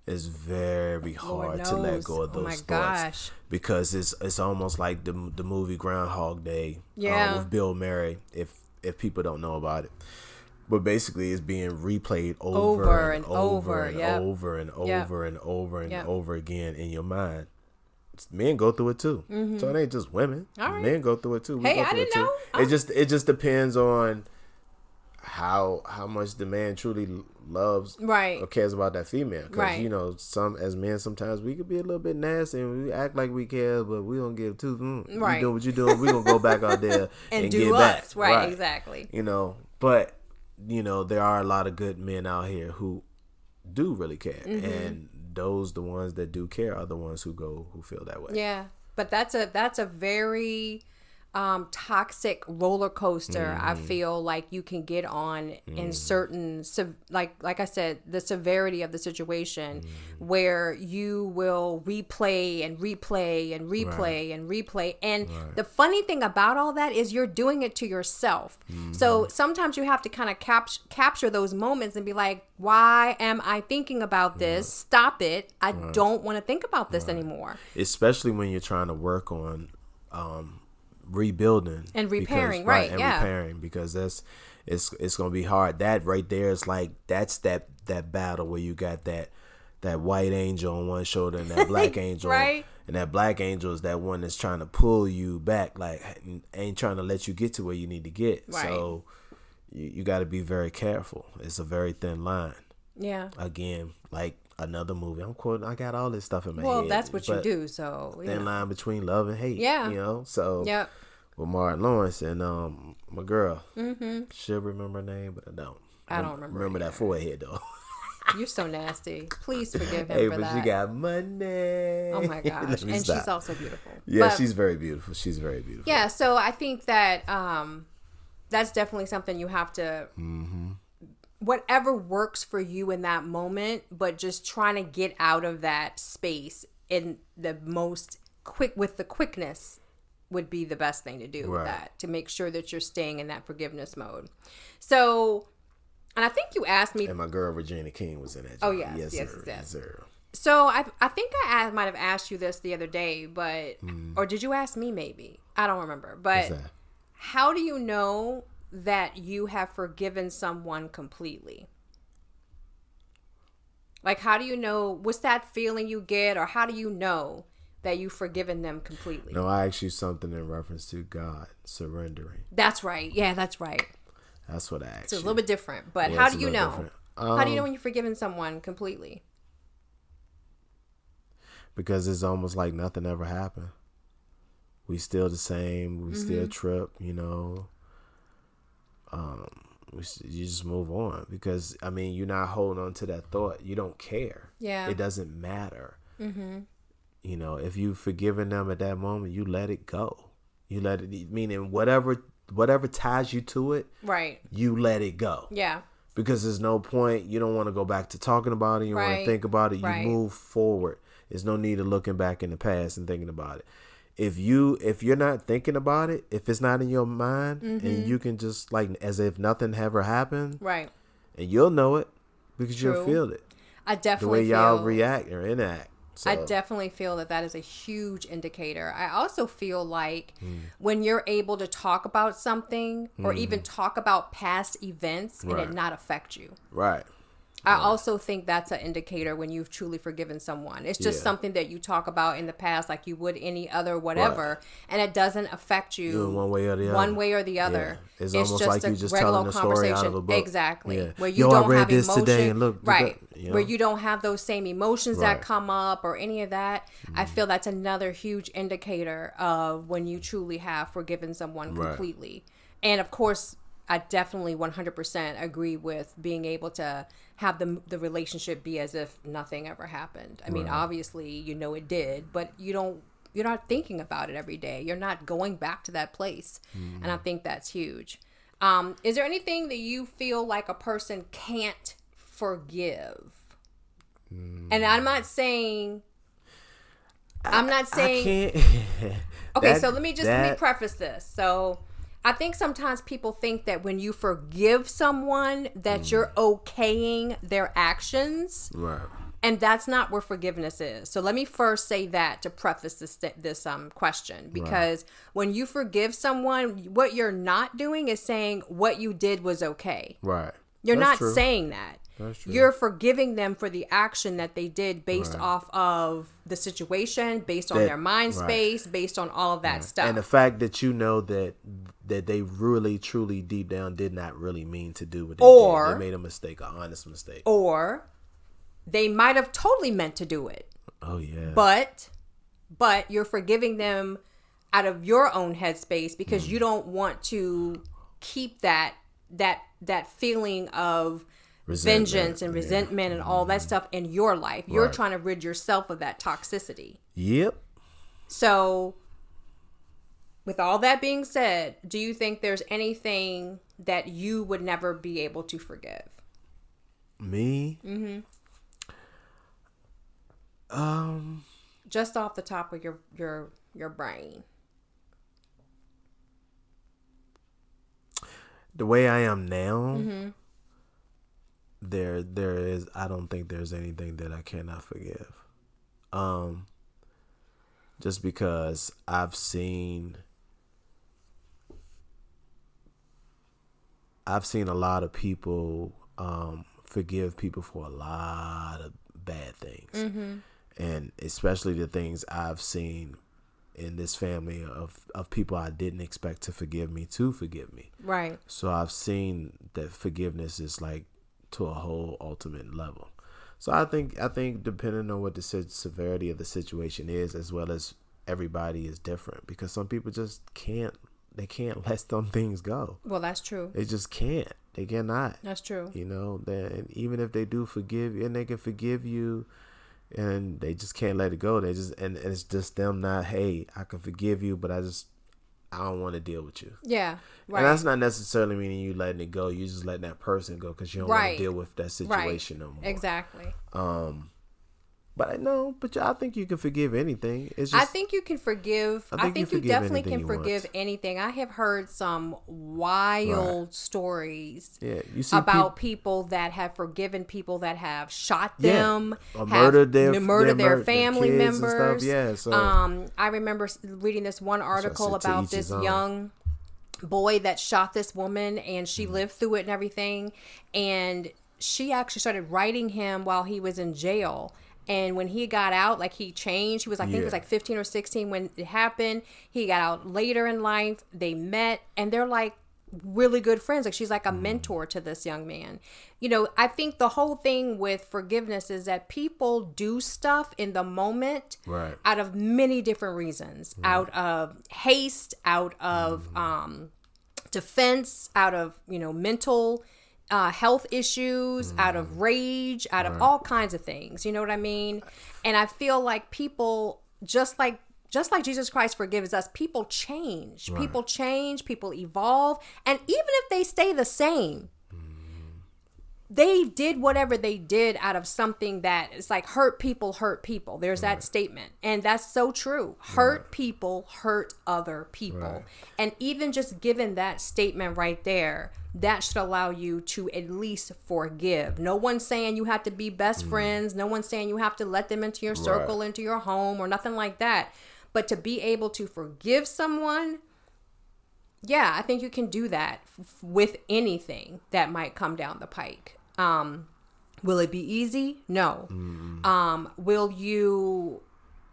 It's very hard to let go of those thoughts. Gosh. Because it's almost like the movie Groundhog Day with Bill Murray, if people don't know about it. But basically, it's being replayed over and over again in your mind. Men go through it too, so it ain't just women. Right. Men go through it too. I didn't know. It just depends on how much the man truly loves, or cares about that female. Because some as men, sometimes we could be a little bit nasty and we act like we care, but we don't give two. You doing what you doing? We gonna go back out there and do get us. Back. Right, exactly. But. There are a lot of good men out here who do really care, and the ones that do care are the ones who feel that way. Yeah, but that's a very toxic roller coaster. I feel like you can get on in certain, like I said, the severity of the situation, where you will replay and replay and replay and replay. And the funny thing about all that is you're doing it to yourself. So sometimes you have to kind of capture those moments and be like, why am I thinking about this? Stop it. I don't want to think about this anymore. Especially when you're trying to work on rebuilding and repairing, repairing, because it's gonna be hard. That right there is like that's that battle where you got that white angel on one shoulder and that black angel, and that black angel is that one that's trying to pull you back, like ain't trying to let you get to where you need to get. So you got to be very careful. It's a very thin line. Yeah. Again, like another movie. I'm quoting. I got all this stuff in my head. Well, that's what you do. So thin line between love and hate. Yeah. So with Martin Lawrence and my girl. Should remember her name, but I don't. I don't remember that forehead though. You're so nasty. Please forgive him for that. Hey, but she got money. Oh my gosh. And she's also beautiful. Yeah, she's very beautiful. She's very beautiful. Yeah, so I think that that's definitely something you have to whatever works for you in that moment, but just trying to get out of that space in the most quickness would be the best thing to do with that, to make sure that you're staying in that forgiveness mode. So, and I think you asked me, and my girl Regina King was in that. Oh yes, sir. So I think I might have asked you this the other day, but or did you ask me? Maybe I don't remember. But how do you know that you have forgiven someone completely? Like, how do you know? What's that feeling you get, or how do you know that you've forgiven them completely? No, I asked you something in reference to God surrendering. That's right. Yeah, that's right. That's what I asked. It's a little bit different, but how do you know? How do you know when you've forgiven someone completely? Because it's almost like nothing ever happened. We still the same. We still trip, you just move on, because I mean, you're not holding on to that thought. You don't care. Yeah, it doesn't matter. If you've forgiven them at that moment, you let it go. You let it, meaning whatever ties you to it, right? You let it go. Yeah, because there's no point. You don't want to go back to talking about it. You want to think about it. You move forward. There's no need of looking back in the past and thinking about it. If you're not thinking about it, if it's not in your mind, and you can just like as if nothing ever happened, right? And you'll know it because you'll feel it. I definitely the way y'all react or enact. I definitely feel that is a huge indicator. I also feel like when you're able to talk about something or even talk about past events and it not affect you. Right. I also think that's an indicator when you've truly forgiven someone. It's just something that you talk about in the past like you would any other whatever, and it doesn't affect you one way or the other. One way or the other. Yeah. It's almost like you just telling a story out of a book. Exactly. Yeah. Where you don't have emotion. Today and look, right. You know? Where you don't have those same emotions that come up or any of that. I feel that's another huge indicator of when you truly have forgiven someone completely. And of course, I definitely 100% agree with being able to have the relationship be as if nothing ever happened. I mean, obviously, you know it did, but you're not thinking about it every day. You're not going back to that place. And I think that's huge. Is there anything that you feel like a person can't forgive? And I'm not saying... I can't. Okay, so let me preface this. So... I think sometimes people think that when you forgive someone that you're okaying their actions. Right. And that's not where forgiveness is. So let me first say that to preface this question. Because when you forgive someone, what you're not doing is saying what you did was okay. Right. You're not saying that. That's true. You're forgiving them for the action that they did based off of the situation, based on their mind space, based on all of that stuff. And the fact that you know that they really, truly, deep down did not really mean to do what they did. They made a mistake, an honest mistake. Or they might have totally meant to do it. Oh, yeah. But you're forgiving them out of your own headspace because you don't want to keep that feeling of vengeance and resentment and all that stuff in your life. You're trying to rid yourself of that toxicity. Yep. So, with all that being said, do you think there's anything that you would never be able to forgive? Me? Just off the top of your brain. The way I am now, there is, I don't think there's anything that I cannot forgive. Just because I've seen a lot of people forgive people for a lot of bad things. And especially the things I've seen in this family of people I didn't expect to forgive me. Right. So I've seen that forgiveness is like to a whole ultimate level. So I think depending on what the severity of the situation is, as well as everybody is different, because some people just can't let some things go. Well, that's true. They just can't. They cannot. That's true. You know, and even if they do forgive you, and they can forgive you, and they just can't let it go. They just, and it's just them not, hey, I can forgive you, but I don't want to deal with you. Yeah, right. And that's not necessarily meaning you letting it go. You just letting that person go because you don't want to deal with that situation no more. Exactly. But I think you can forgive anything. It's just, I think you can forgive. I think you definitely can forgive anything. I have heard some wild stories about people that have forgiven people that have shot them, or murdered their family members. Yeah, so I remember reading this one article about this young boy that shot this woman, and she lived through it and everything. And she actually started writing him while he was in jail. And when he got out, like, he changed. He was, I think he was like 15 or 16 when it happened. He got out later in life. They met, and they're like really good friends. Like, she's like a mentor to this young man. You know, I think the whole thing with forgiveness is that people do stuff in the moment out of many different reasons. Out of haste, out of defense, out of, mental health issues, out of rage, out of all kinds of things. You know what I mean? And I feel like people, just like Jesus Christ forgives us, people change. People change, people evolve. And even if they stay the same, they did whatever they did out of something that it's like hurt people. There's that statement. And that's so true. Hurt people hurt other people. Right. And even just given that statement right there, that should allow you to at least forgive. No one's saying you have to be best friends. No one's saying you have to let them into your circle, into your home, or nothing like that. But to be able to forgive someone, yeah, I think you can do that with anything that might come down the pike. Will it be easy? No. Will you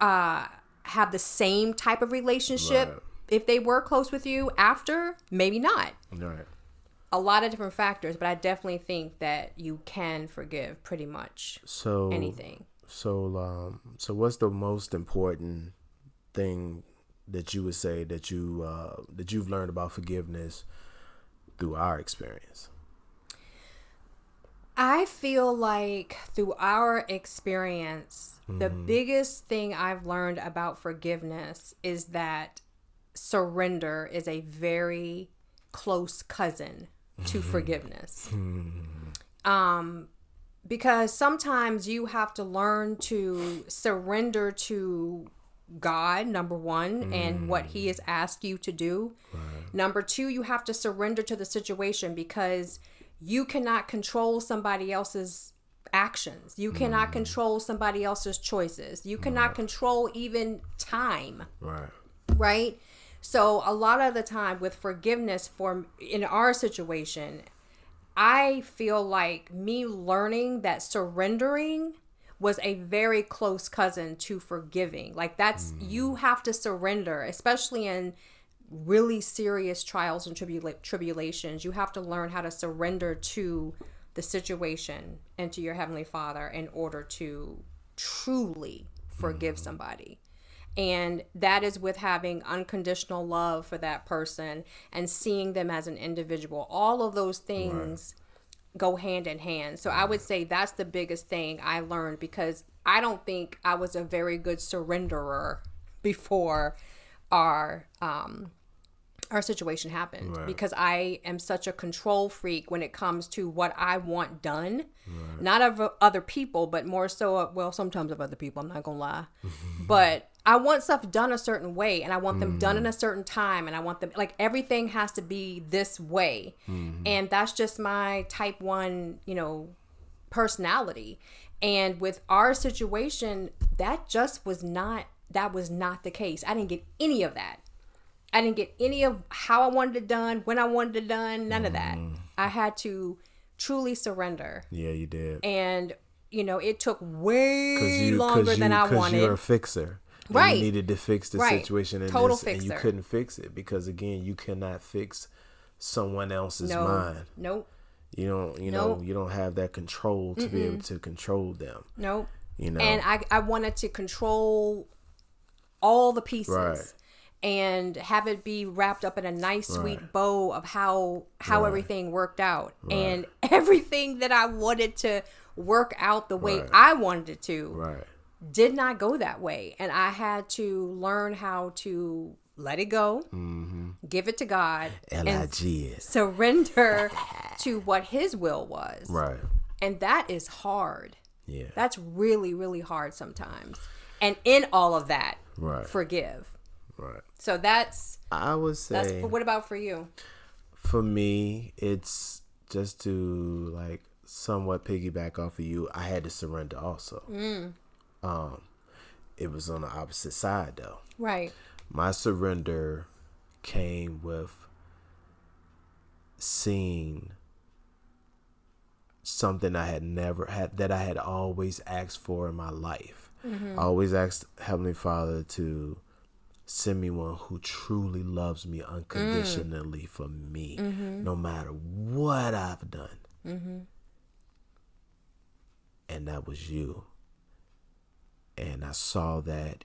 have the same type of relationship if they were close with you after? Maybe not. Right. A lot of different factors, but I definitely think that you can forgive pretty much anything. So what's the most important thing that you would say that you've learned about forgiveness through our experience? I feel like through our experience, the biggest thing I've learned about forgiveness is that surrender is a very close cousin to forgiveness. Because sometimes you have to learn to surrender to God, number one, and what he has asked you to do. Right. Number two, you have to surrender to the situation because you cannot control somebody else's actions. You cannot control somebody else's choices. You cannot control even time. Right? So a lot of the time with forgiveness in our situation, I feel like me learning that surrendering was a very close cousin to forgiving. Like that's, you have to surrender, especially in really serious trials and tribulations. You have to learn how to surrender to the situation and to your Heavenly Father in order to truly forgive somebody. And that is with having unconditional love for that person and seeing them as an individual. All of those things go hand in hand. So I would say that's the biggest thing I learned, because I don't think I was a very good surrenderer before our situation happened, because I am such a control freak when it comes to what I want done, not of other people, but more so, well, sometimes of other people, I'm not gonna lie, but I want stuff done a certain way, and I want them done in a certain time, and I want them, like, everything has to be this way. And that's just my type 1, personality. And with our situation, that was not the case. I didn't get any of that. I didn't get any of how I wanted it done, when I wanted it done, none of that. I had to truly surrender. Yeah, you did. And, it took way longer than I wanted. Because you're a fixer. Right. You needed to fix the situation in Total this, fixer. and you couldn't fix it because, again, you cannot fix someone else's mind. Nope. You don't have that control to be able to control them. Nope. And I wanted to control all the pieces and have it be wrapped up in a nice, sweet bow of how everything worked out. And everything that I wanted to work out the way I wanted it to did not go that way. And I had to learn how to let it go, give it to God, and surrender to what his will was. Right. And that is hard. Yeah. That's really, really hard sometimes. And in all of that, forgive. Right. So I would say, what about for you? For me, it's just to somewhat piggyback off of you. I had to surrender also. It was on the opposite side though. Right. My surrender came with seeing something I had never had, that I had always asked for in my life. I always asked Heavenly Father to send me one who truly loves me unconditionally for me, no matter what I've done. And that was you. And I saw that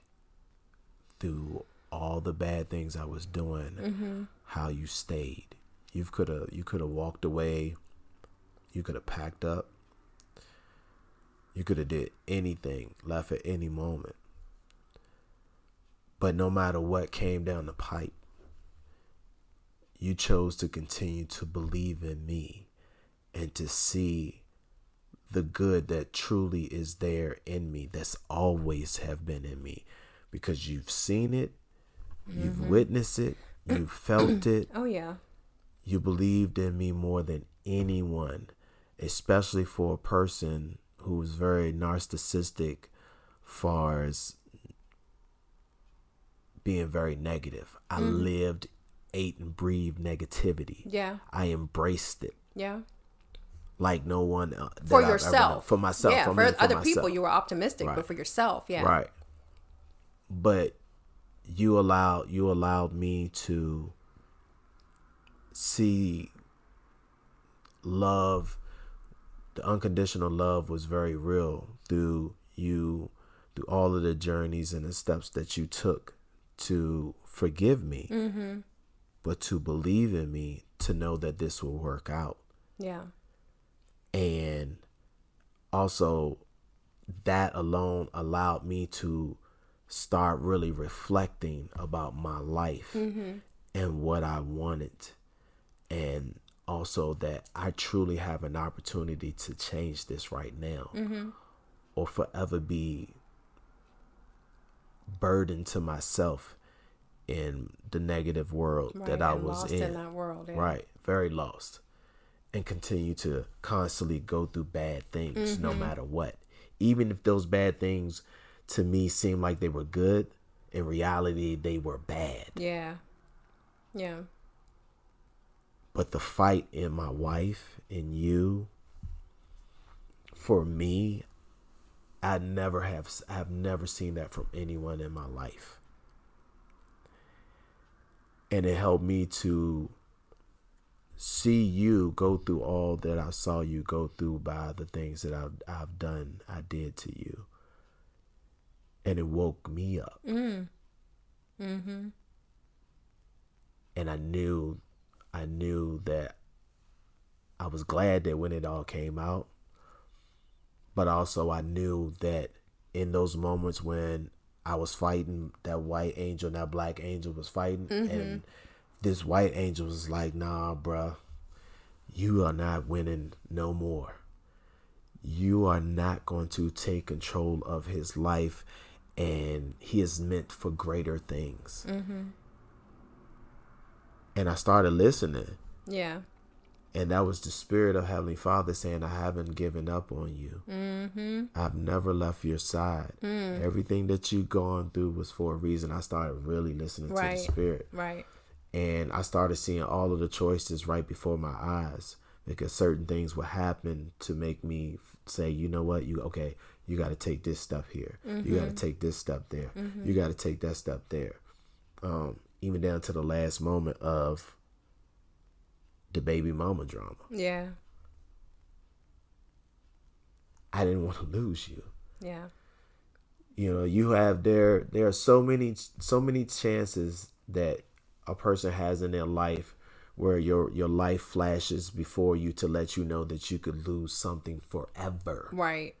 through all the bad things I was doing, how you stayed. You could have walked away. You could have packed up. You could have did anything, left at any moment. But no matter what came down the pipe, you chose to continue to believe in me and to see the good that truly is there in me, that's always have been in me, because you've seen it, you've witnessed it, you've felt it. Oh yeah. You believed in me more than anyone, especially for a person who was very narcissistic, far as being very negative. I lived, ate, and breathed negativity. Yeah. I embraced it. Yeah. Like no one For yourself. For myself. Yeah. For other people, myself. you were optimistic, Right. but for yourself, yeah. Right. But you allowed me to see love. The unconditional love was very real through all of the journeys and the steps that you took to forgive me, but to believe in me, to know that this will work out. Yeah. And also that alone allowed me to start really reflecting about my life and what I wanted. And also that I truly have an opportunity to change this right now, or forever be burdened to myself in the negative world that I was lost in that world. Yeah. Right. Very lost. And continue to constantly go through bad things no matter what. Even if those bad things to me seem like they were good, in reality they were bad. Yeah. Yeah. But the fight in my wife and you, for me, I've never seen that from anyone in my life. And it helped me to see you go through all that I saw you go through by the things that I did to you. And it woke me up. And I knew that I was glad that when it all came out, but also I knew that in those moments when I was fighting that white angel and that black angel was fighting, and this white angel was like, nah, bruh, you are not winning no more. You are not going to take control of his life, and he is meant for greater things. And I started listening. Yeah. And that was the spirit of Heavenly Father saying, I haven't given up on you. I've never left your side. Everything that you've gone through was for a reason. I started really listening to the spirit. Right. And I started seeing all of the choices right before my eyes, because certain things would happen to make me say, you know what, you got to take this step here. You got to take this step there. You got to take that step there. Even down to the last moment of the baby mama drama. Yeah. I didn't want to lose you. Yeah. You know, you have there are so many chances that a person has in their life where your life flashes before you to let you know that you could lose something forever. Right.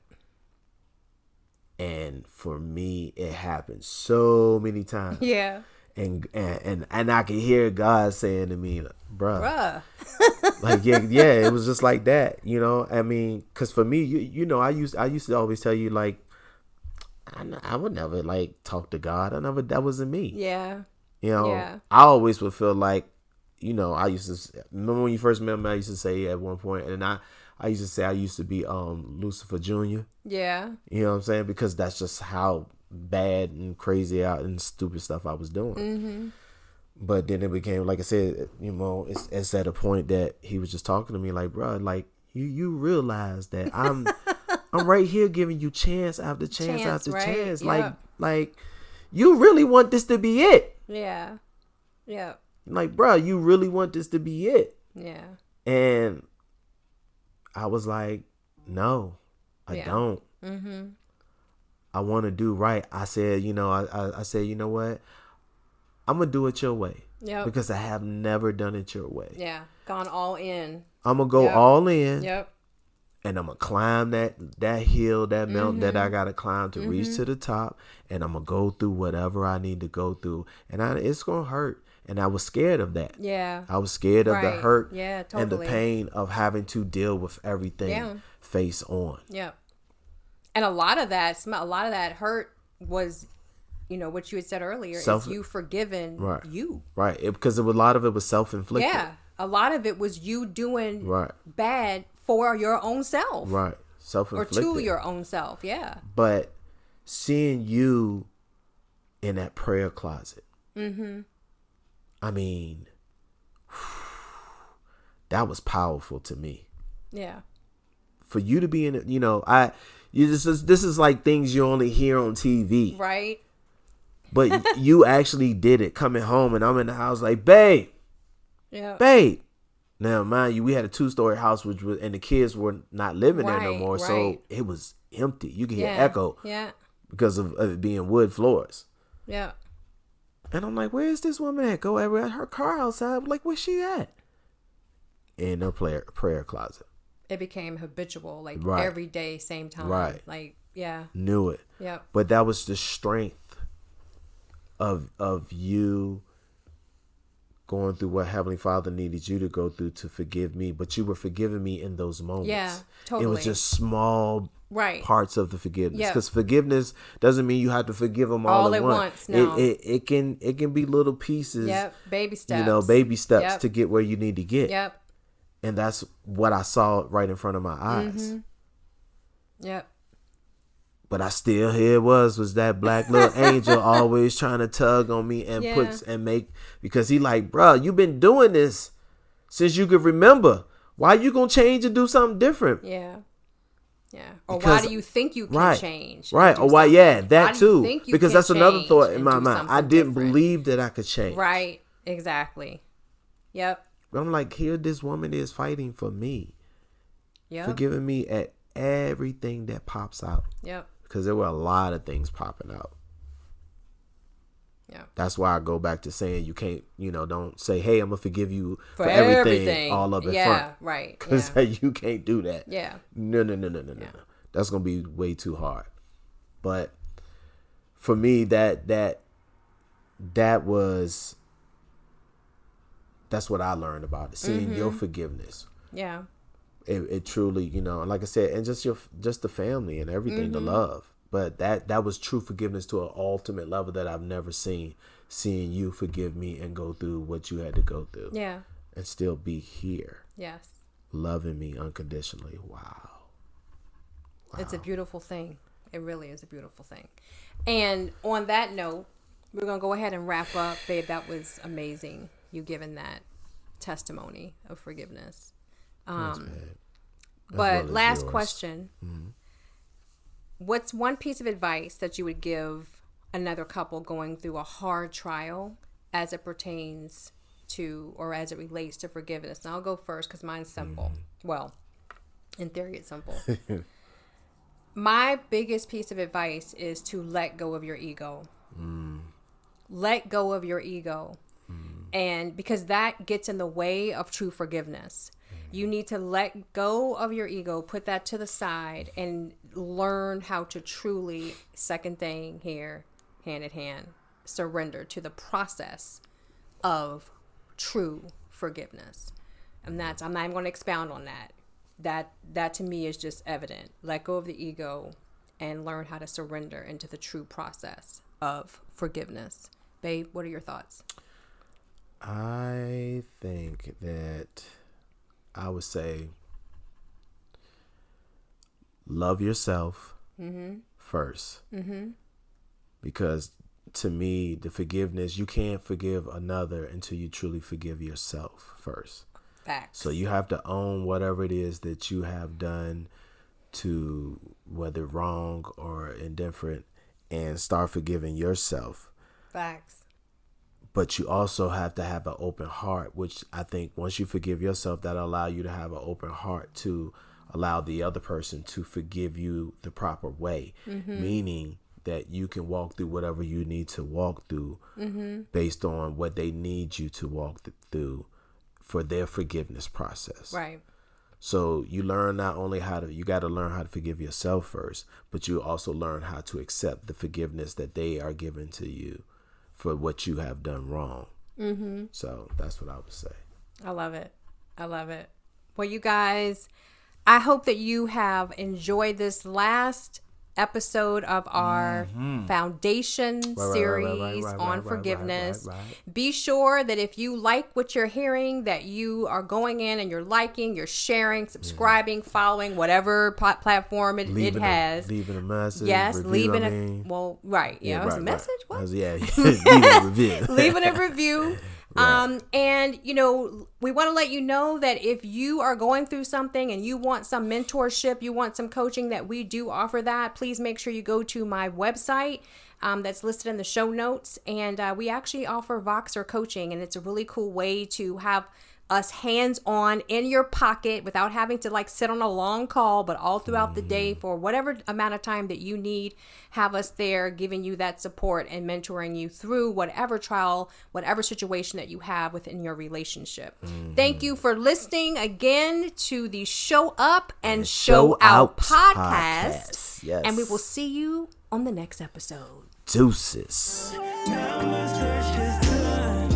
And for me, it happened so many times. Yeah. And I could hear God saying to me, bruh. Like, yeah, it was just like that, you know? I mean, because for me, you know, I used to always tell you, like, I would never, like, talk to God. That wasn't me. Yeah. You know, Yeah. I always would feel like, you know, I used to, remember when you first met me, I used to say at one point, and I used to say I used to be Lucifer Jr. Yeah. You know what I'm saying? Because that's just how bad and crazy out and stupid stuff I was doing. But then it became, like I said, you know, it's at a point that he was just talking to me like, bro, like you realize that I'm right here giving you chance after chance after chance. Yep. Like you really want this to be it. Yeah. Yeah. Like, bro, you really want this to be it. Yeah. And I was like, no, I don't. I want to do right. I said, you know, I said, you know what? I'm going to do it your way. Yep. Because I have never done it your way. Yeah. Gone all in. I'm going to go all in. Yep. And I'm going to climb that hill, that mountain that I got to climb to reach to the top. And I'm going to go through whatever I need to go through. And it's going to hurt. And I was scared of that. Yeah. I was scared of the hurt totally. and the pain of having to deal with everything face on. Yeah. And a lot of that hurt was, you know, what you had said earlier, is you forgiving you. Right. Because a lot of it was self-inflicted. Yeah. A lot of it was you doing bad for your own self. Right. Self-inflicted. Or to your own self. Yeah. But seeing you in that prayer closet. Mm-hmm. I mean, that was powerful to me. Yeah. For you to be in it, you know, this is like things you only hear on TV. Right. But you actually did it coming home, and I'm in the house like, babe. Yeah. Babe. Now, mind you, we had a 2-story house, and the kids were not living there no more. So it was empty. You could hear echo. Yeah. Because of it being wood floors. Yeah. And I'm like, where's this woman at? Go everywhere. Her car outside. I'm like, where's she at? In her prayer closet. It became habitual, like every day, same time. Right. Like, yeah. Knew it. Yeah. But that was the strength of you going through what Heavenly Father needed you to go through to forgive me. But you were forgiving me in those moments. Yeah, totally. It was just small parts of the forgiveness. Because forgiveness doesn't mean you have to forgive them all at once. No. It can be little pieces. Yep. Baby steps. You know, baby steps to get where you need to get. Yep. And that's what I saw right in front of my eyes. Mm-hmm. Yep. But I still, here it was that black little angel always trying to tug on me and because he like, bro, you been doing this since you could remember. Why you gonna change and do something different? Yeah. Yeah. Or why do you think you can change? Right. Or why? Yeah, that too. Because that's another thought in my mind. I didn't believe that I could change. Right. Exactly. Yep. But I'm like, here this woman is fighting for me. Yep. Forgiving me at everything that pops out. Yep. Because there were a lot of things popping out. Yeah. That's why I go back to saying you can't, don't say, hey, I'm going to forgive you for everything all up in front. Yeah, right. Because you can't do that. Yeah. No. That's going to be way too hard. But for me, that's what I learned about it. Seeing your forgiveness. Yeah. It truly, like I said, and just the family and everything, the love. But that was true forgiveness to an ultimate level that I've never seen. Seeing you forgive me and go through what you had to go through. Yeah. And still be here. Yes. Loving me unconditionally. Wow. It's a beautiful thing. It really is a beautiful thing. And on that note, we're going to go ahead and wrap up. Babe, that was amazing. You giving that testimony of forgiveness. But last question. Mm-hmm. What's one piece of advice that you would give another couple going through a hard trial as it pertains to, or as it relates to forgiveness? And I'll go first because mine's simple. Mm-hmm. Well, in theory, it's simple. My biggest piece of advice is to let go of your ego. Let go of your ego. And because that gets in the way of true forgiveness. You need to let go of your ego, put that to the side, and learn how to truly, second thing here, hand in hand, surrender to the process of true forgiveness. And I'm not even going to expound on that. That to me is just evident. Let go of the ego and learn how to surrender into the true process of forgiveness. Babe, what are your thoughts? I think that I would say love yourself first. Because to me, the forgiveness, you can't forgive another until you truly forgive yourself first. Facts. So you have to own whatever it is that you have done, to whether wrong or indifferent, and start forgiving yourself. Facts. But you also have to have an open heart, which I think once you forgive yourself, that'll allow you to have an open heart to allow the other person to forgive you the proper way. Meaning that you can walk through whatever you need to walk through based on what they need you to walk through for their forgiveness process. Right. So you learn not only you got to learn how to forgive yourself first, but you also learn how to accept the forgiveness that they are giving to you for what you have done wrong. Mm-hmm. So that's what I would say. I love it. I love it. Well, you guys, I hope that you have enjoyed this last episode of our foundation series on forgiveness. Be sure that if you like what you're hearing, that you are going in and you're liking, you're sharing, subscribing, following whatever platform it has. Leaving a message. Yes, leaving it was a message. What? Leaving a review. Leaving a review. Right. And, we want to let you know that if you are going through something and you want some mentorship, you want some coaching, that we do offer that. Please make sure you go to my website that's listed in the show notes. And we actually offer Voxer coaching, and it's a really cool way to have us hands-on in your pocket without having to sit on a long call, but all throughout the day for whatever amount of time that you need. Have us there giving you that support and mentoring you through whatever trial, whatever situation that you have within your relationship. Thank you for listening again to the Show Up and Show Out podcast. Yes. And we will see you on the next episode. Deuces. Now my search is done.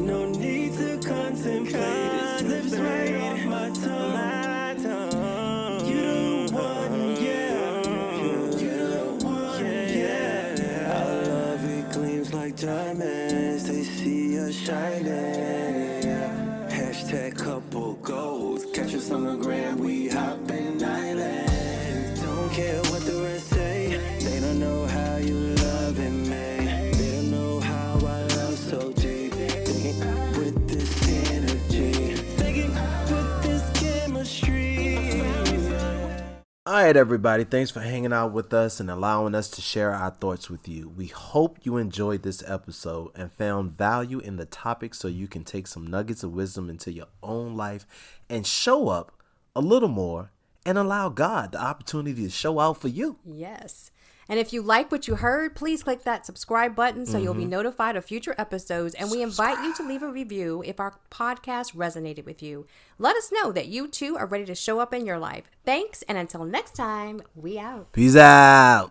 No need to contemplate. It slips right off my tongue. You don't want, You don't want, Our love, it gleams like diamonds. They see us shining. Hashtag couple goals. Catch us on the gram. We hopping islands. Don't care what the rest say. They don't know how you loving me. They don't know how I love so deep. Thinking with this energy. Thinking with this chemistry. All right, everybody. Thanks for hanging out with us and allowing us to share our thoughts with you. We hope you enjoyed this episode and found value in the topic, so you can take some nuggets of wisdom into your own life and show up a little more and allow God the opportunity to show out for you. Yes. And if you like what you heard, please click that subscribe button so you'll be notified of future episodes. And we invite you to leave a review if our podcast resonated with you. Let us know that you too are ready to show up in your life. Thanks, and until next time, we out. Peace out.